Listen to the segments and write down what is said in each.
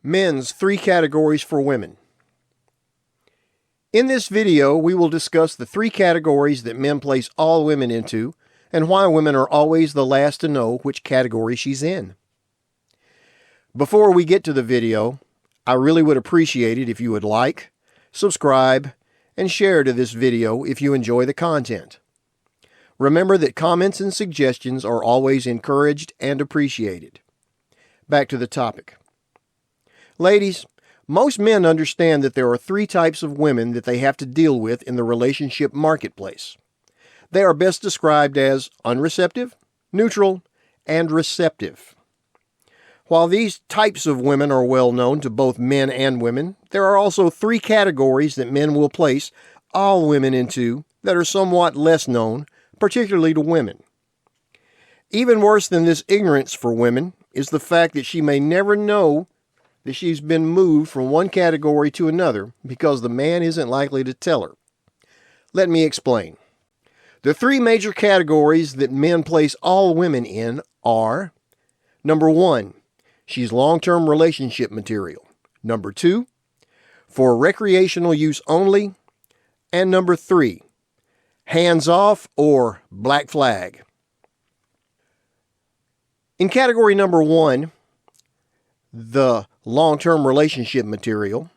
Men's 3 categories for women. In this video, we will discuss the 3 categories that men place all women into and why women are always the last to know which category she's in. Before we get to the video, I really would appreciate it if you would like, subscribe, and share to this video if you enjoy the content. Remember that comments and suggestions are always encouraged and appreciated. Back to the topic. Ladies, most men understand that there are 3 types of women that they have to deal with in the relationship marketplace. They are best described as unreceptive, neutral, and receptive. While these types of women are well known to both men and women, there are also 3 categories that men will place all women into that are somewhat less known, particularly to women. Even worse than this ignorance for women is the fact that she may never know that she's been moved from one category to another because the man isn't likely to tell her. Let me explain. The 3 major categories that men place all women in are: number 1, she's long-term relationship material. Number 2, for recreational use only. And number 3, hands-off or black flag. In category number 1, the long-term relationship material,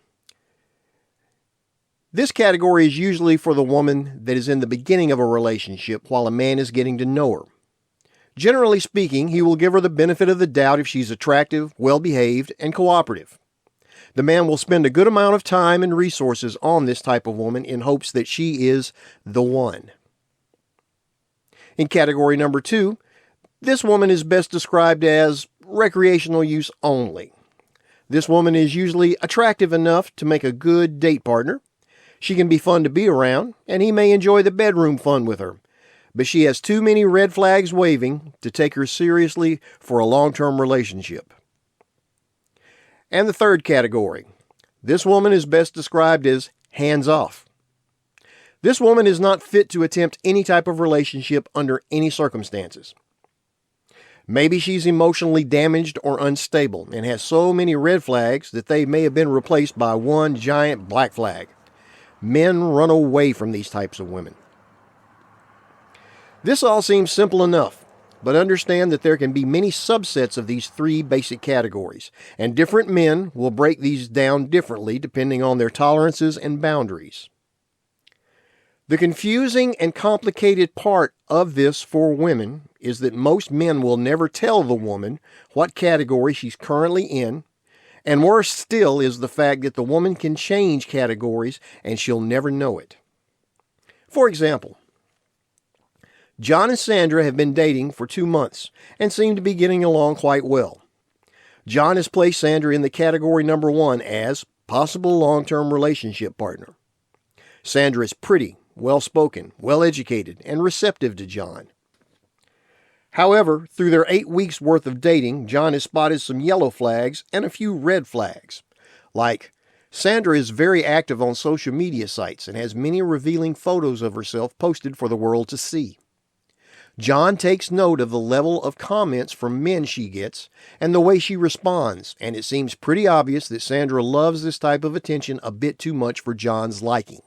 this category is usually for the woman that is in the beginning of a relationship while a man is getting to know her. Generally speaking, he will give her the benefit of the doubt if she's attractive, well-behaved, and cooperative. The man will spend a good amount of time and resources on this type of woman in hopes that she is the one. In category number 2, this woman is best described as recreational use only. This woman is usually attractive enough to make a good date partner. She can be fun to be around, and he may enjoy the bedroom fun with her. But she has too many red flags waving to take her seriously for a long-term relationship. And the 3rd category. This woman is best described as hands-off. This woman is not fit to attempt any type of relationship under any circumstances. Maybe she's emotionally damaged or unstable and has so many red flags that they may have been replaced by one giant black flag. Men run away from these types of women. This all seems simple enough, but understand that there can be many subsets of these 3 basic categories, and different men will break these down differently depending on their tolerances and boundaries. The confusing and complicated part of this for women is that most men will never tell the woman what category she's currently in, and worse still is the fact that the woman can change categories and she'll never know it. For example, John and Sandra have been dating for 2 months and seem to be getting along quite well. John has placed Sandra in the category number 1 as possible long-term relationship partner. Sandra is pretty, well-spoken, well-educated, and receptive to John. However, through their 8 weeks' worth of dating, John has spotted some yellow flags and a few red flags. Like, Sandra is very active on social media sites and has many revealing photos of herself posted for the world to see. John takes note of the level of comments from men she gets and the way she responds, and it seems pretty obvious that Sandra loves this type of attention a bit too much for John's liking.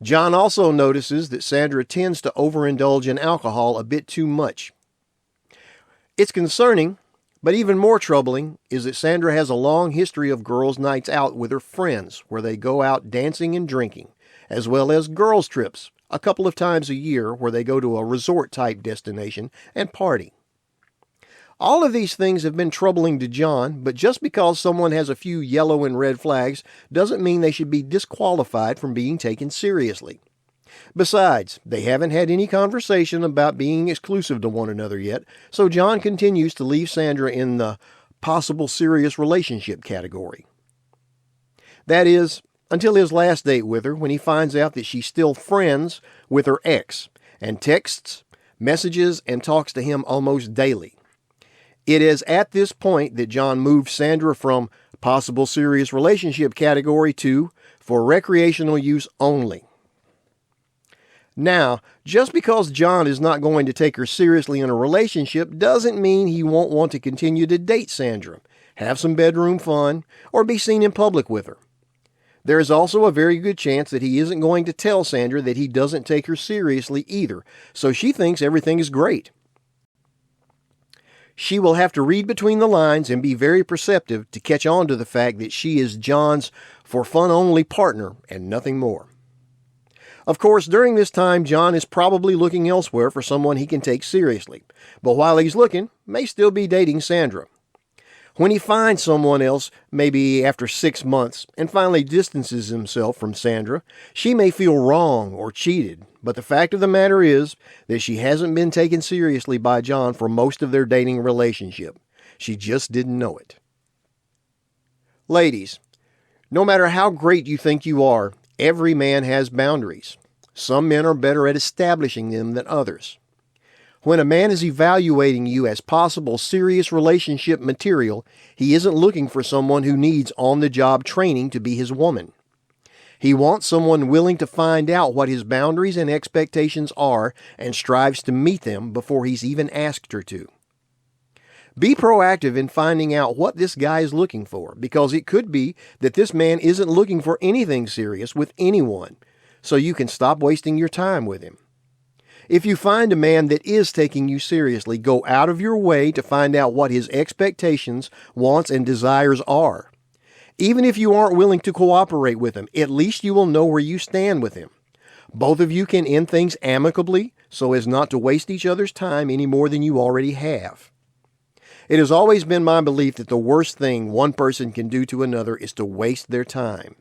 John also notices that Sandra tends to overindulge in alcohol a bit too much. It's concerning, but even more troubling is that Sandra has a long history of girls' nights out with her friends where they go out dancing and drinking, as well as girls' trips a couple of times a year where they go to a resort-type destination and party. All of these things have been troubling to John, but just because someone has a few yellow and red flags doesn't mean they should be disqualified from being taken seriously. Besides, they haven't had any conversation about being exclusive to one another yet, so John continues to leave Sandra in the possible serious relationship category. That is, until his last date with her when he finds out that she's still friends with her ex and texts, messages, and talks to him almost daily. It is at this point that John moves Sandra from possible serious relationship category to for recreational use only. Now, just because John is not going to take her seriously in a relationship doesn't mean he won't want to continue to date Sandra. have some bedroom fun, or be seen in public with her. There is also a very good chance that he isn't going to tell Sandra that he doesn't take her seriously either, so she thinks everything is great. She will have to read between the lines and be very perceptive to catch on to the fact that she is John's for-fun-only partner and nothing more. Of course, during this time, John is probably looking elsewhere for someone he can take seriously, but while he's looking, may still be dating Sandra. When he finds someone else, maybe after 6 months, and finally distances himself from Sandra, she may feel wrong or cheated, but the fact of the matter is that she hasn't been taken seriously by John for most of their dating relationship. She just didn't know it. Ladies, no matter how great you think you are, every man has boundaries. Some men are better at establishing them than others. When a man is evaluating you as possible serious relationship material, he isn't looking for someone who needs on-the-job training to be his woman. He wants someone willing to find out what his boundaries and expectations are and strives to meet them before he's even asked her to. Be proactive in finding out what this guy is looking for, because it could be that this man isn't looking for anything serious with anyone, so you can stop wasting your time with him. If you find a man that is taking you seriously, go out of your way to find out what his expectations, wants, and desires are. Even if you aren't willing to cooperate with him, at least you will know where you stand with him. Both of you can end things amicably so as not to waste each other's time any more than you already have. It has always been my belief that the worst thing one person can do to another is to waste their time.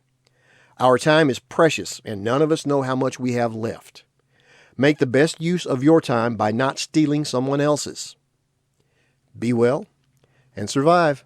Our time is precious, and none of us know how much we have left. Make the best use of your time by not stealing someone else's. Be well and survive.